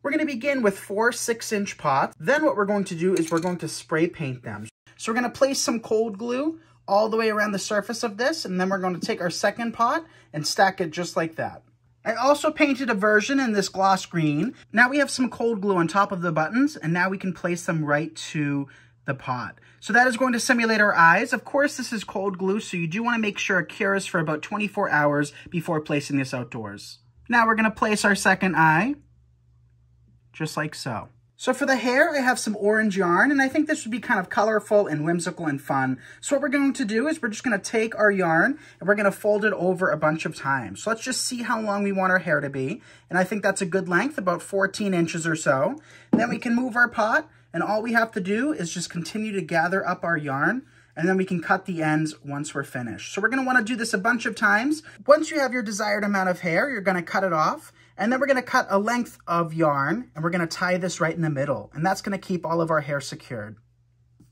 We're going to begin with 4 6-inch pots. Then what we're going to do is we're going to spray paint them. So we're going to place some cold glue all the way around the surface of this, and then we're going to take our second pot and stack it just like that. I also painted a version in this gloss green. Now we have some cold glue on top of the buttons, and now we can place them right to the pot. So that is going to simulate our eyes. Of course, this is cold glue, so you do want to make sure it cures for about 24 hours before placing this outdoors. Now we're going to place our second eye, just like so. So for the hair, I have some orange yarn, and I think this would be kind of colorful and whimsical and fun. So what we're going to do is we're just going to take our yarn and we're going to fold it over a bunch of times. So let's just see how long we want our hair to be. And I think that's a good length, about 14 inches or so. Then we can move our pot, and all we have to do is just continue to gather up our yarn, and then we can cut the ends once we're finished. So we're going to want to do this a bunch of times. Once you have your desired amount of hair, you're going to cut it off. And then we're going to cut a length of yarn, and we're going to tie this right in the middle. And that's going to keep all of our hair secured.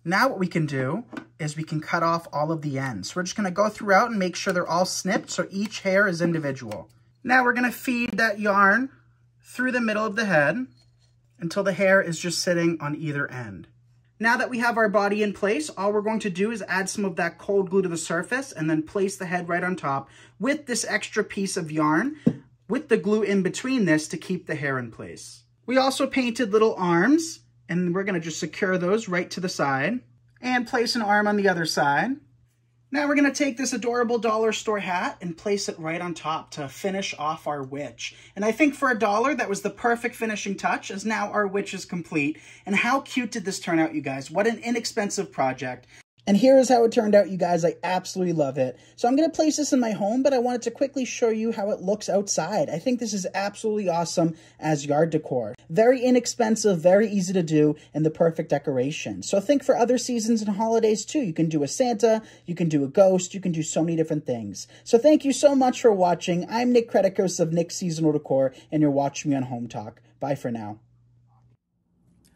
Now what we can do is we can cut off all of the ends. So we're just going to go throughout and make sure they're all snipped so each hair is individual. Now we're going to feed that yarn through the middle of the head until the hair is just sitting on either end. Now that we have our body in place, all we're going to do is add some of that cold glue to the surface and then place the head right on top with this extra piece of yarn, with the glue in between this to keep the hair in place. We also painted little arms, and we're going to just secure those right to the side and place an arm on the other side. Now we're going to take this adorable dollar store hat and place it right on top to finish off our witch. And I think for $1, that was the perfect finishing touch, as now our witch is complete. And how cute did this turn out, you guys? What an inexpensive project. And here is how it turned out, you guys. I absolutely love it. So I'm going to place this in my home, but I wanted to quickly show you how it looks outside. I think this is absolutely awesome as yard decor. Very inexpensive, very easy to do, and the perfect decoration. So think for other seasons and holidays too. You can do a Santa, you can do a ghost, you can do so many different things. So thank you so much for watching. I'm Nick Kretikos of Nick's Seasonal Decor, and you're watching me on Hometalk. Bye for now.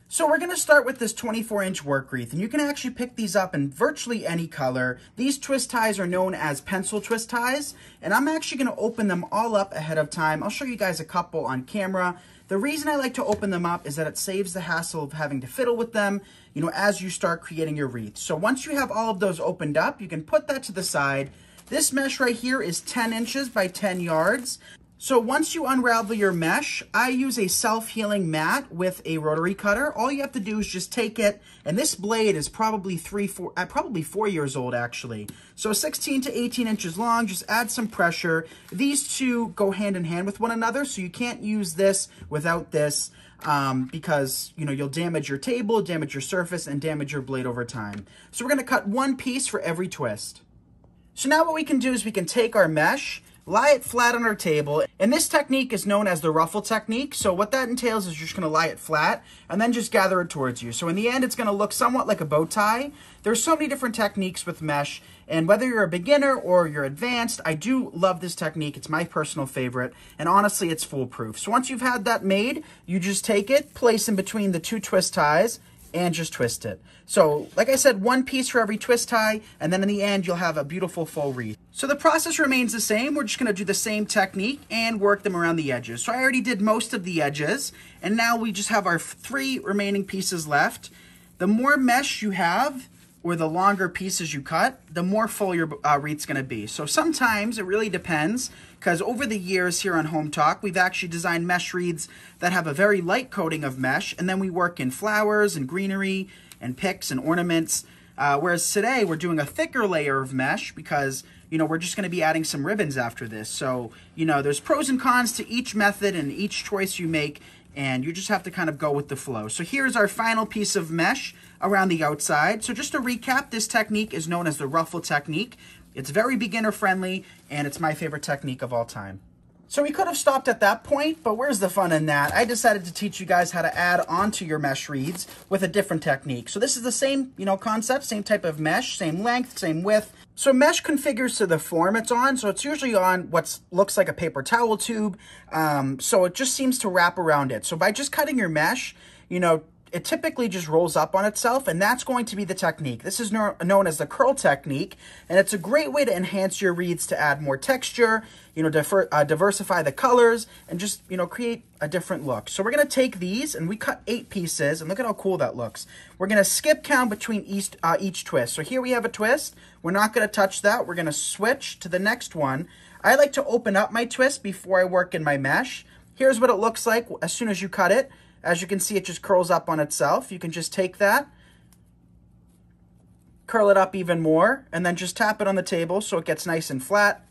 So we're going to start with this 24-inch work wreath, and you can actually pick these up in virtually any color. These twist ties are known as pencil twist ties, and I'm actually going to open them all up ahead of time. I'll show you guys a couple on camera. The reason I like to open them up is that it saves the hassle of having to fiddle with them, you know, as you start creating your wreath. So once you have all of those opened up, you can put that to the side. This mesh right here is 10 inches by 10 yards. So once you unravel your mesh, I use a self-healing mat with a rotary cutter. All you have to do is just take it, and this blade is probably 4 years old actually. So 16 to 18 inches long, just add some pressure. These two go hand in hand with one another, so you can't use this without this because, you know, you'll damage your table, damage your surface, and damage your blade over time. So we're gonna cut one piece for every twist. So now what we can do is we can take our mesh, lie it flat on our table, and this technique is known as the ruffle technique. So what that entails is you're just going to lie it flat and then just gather it towards you. So in the end, it's going to look somewhat like a bow tie. There's so many different techniques with mesh, and whether you're a beginner or you're advanced, I do love this technique. It's my personal favorite, and honestly, it's foolproof. So once you've had that made, you just take it, place in between the two twist ties, and just twist it. So, like I said, one piece for every twist tie, and then in the end, you'll have a beautiful full wreath. So the process remains the same. We're just gonna do the same technique and work them around the edges. So I already did most of the edges, and now we just have our 3 remaining pieces left. The more mesh you have, or the longer pieces you cut, the more full your wreath's gonna be. So sometimes it really depends, because over the years here on Hometalk, we've actually designed mesh wreaths that have a very light coating of mesh, and then we work in flowers and greenery and picks and ornaments. Whereas today we're doing a thicker layer of mesh because, you know, we're just gonna be adding some ribbons after this. So, you know, there's pros and cons to each method and each choice you make, and you just have to kind of go with the flow. So here's our final piece of mesh around the outside. So just to recap, this technique is known as the ruffle technique. It's very beginner friendly, and it's my favorite technique of all time. So we could have stopped at that point, but where's the fun in that? I decided to teach you guys how to add onto your mesh wreaths with a different technique. So this is the same, you know, concept, same type of mesh, same length, same width. So mesh configures to the form it's on. So it's usually on what looks like a paper towel tube. So it just seems to wrap around it. So by just cutting your mesh, you know, it typically just rolls up on itself, and that's going to be the technique. This is known as the curl technique, and it's a great way to enhance your wreaths to add more texture, you know, diversify the colors, and just, you know, create a different look. So we're going to take these, and we cut 8 pieces, and look at how cool that looks. We're going to skip count between each twist. So here we have a twist. We're not going to touch that. We're going to switch to the next one. I like to open up my twist before I work in my mesh. Here's what it looks like as soon as you cut it. As you can see, it just curls up on itself. You can just take that, curl it up even more, and then just tap it on the table so it gets nice and flat.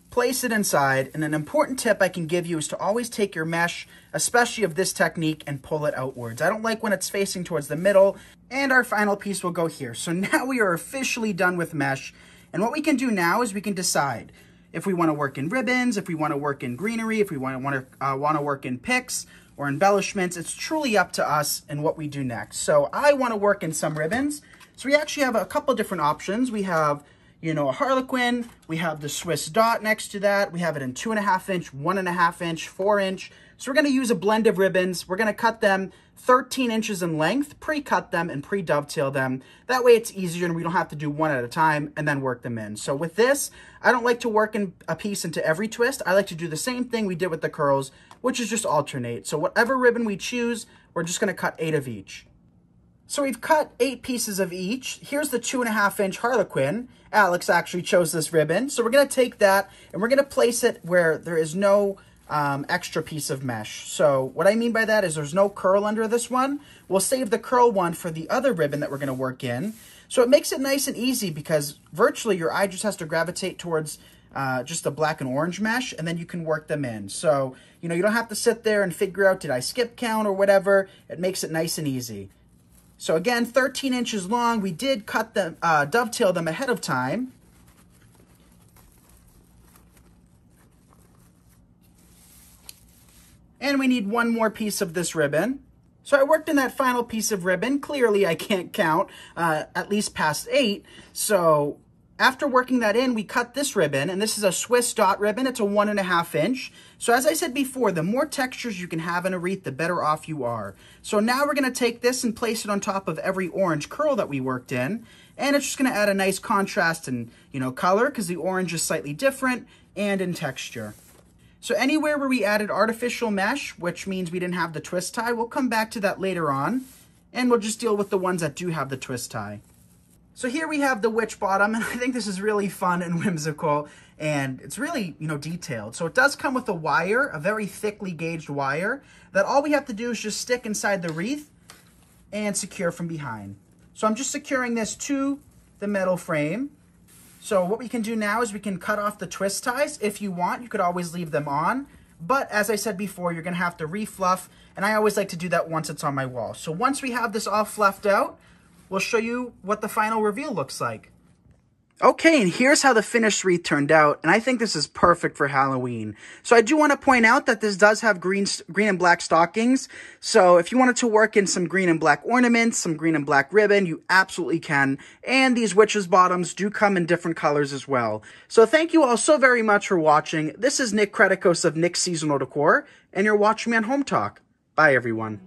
Place it inside, and an important tip I can give you is to always take your mesh, especially of this technique, and pull it outwards. I don't like when it's facing towards the middle, and our final piece will go here. So now we are officially done with mesh. And what we can do now is we can decide if we want to work in ribbons, if we want to work in greenery, if we want to work in picks or embellishments. It's truly up to us and what we do next. So I want to work in some ribbons. So we actually have a couple different options. We have, you know, a harlequin. We have the Swiss dot next to that. We have it in 2.5 inch, 1.5 inch, 4 inch. So we're going to use a blend of ribbons. We're going to cut them 13 inches in length, pre-cut them and pre-dovetail them. That way it's easier and we don't have to do one at a time and then work them in. So with this, I don't like to work in a piece into every twist. I like to do the same thing we did with the curls, which is just alternate. So whatever ribbon we choose, we're just going to cut 8 of each. So we've cut 8 pieces of each. Here's the 2.5 inch harlequin. Alex actually chose this ribbon. So we're going to take that and we're going to place it where there is no extra piece of mesh. So what I mean by that is there's no curl under this one. We'll save the curl one for the other ribbon that we're going to work in. So it makes it nice and easy because virtually your eye just has to gravitate towards just the black and orange mesh, and then you can work them in. So, you know, you don't have to sit there and figure out, did I skip count or whatever? It makes it nice and easy. So again, 13 inches long. We did cut them, dovetail them ahead of time. And we need one more piece of this ribbon. So I worked in that final piece of ribbon. Clearly I can't count, at least past 8. So after working that in, we cut this ribbon, and this is a Swiss dot ribbon. It's a 1.5 inch. So as I said before, the more textures you can have in a wreath, the better off you are. So now we're gonna take this and place it on top of every orange curl that we worked in. And it's just gonna add a nice contrast and, you know, color, because the orange is slightly different, and in texture. So anywhere where we added artificial mesh, which means we didn't have the twist tie, we'll come back to that later on, and we'll just deal with the ones that do have the twist tie. So here we have the witch bottom, and I think this is really fun and whimsical, and it's really, you know, detailed. So it does come with a wire, a very thickly gauged wire, that all we have to do is just stick inside the wreath and secure from behind. So I'm just securing this to the metal frame. So what we can do now is we can cut off the twist ties. If you want, you could always leave them on. But as I said before, you're gonna have to refluff, and I always like to do that once it's on my wall. So once we have this all fluffed out, we'll show you what the final reveal looks like. Okay, and here's how the finished wreath turned out, and I think this is perfect for Halloween. So I do want to point out that this does have green and black stockings, so if you wanted to work in some green and black ornaments, some green and black ribbon, you absolutely can, and these witches' bottoms do come in different colors as well. So thank you all so very much for watching. This is Nick Kretikos of Nick's Seasonal Decor, and you're watching me on Hometalk. Bye, everyone.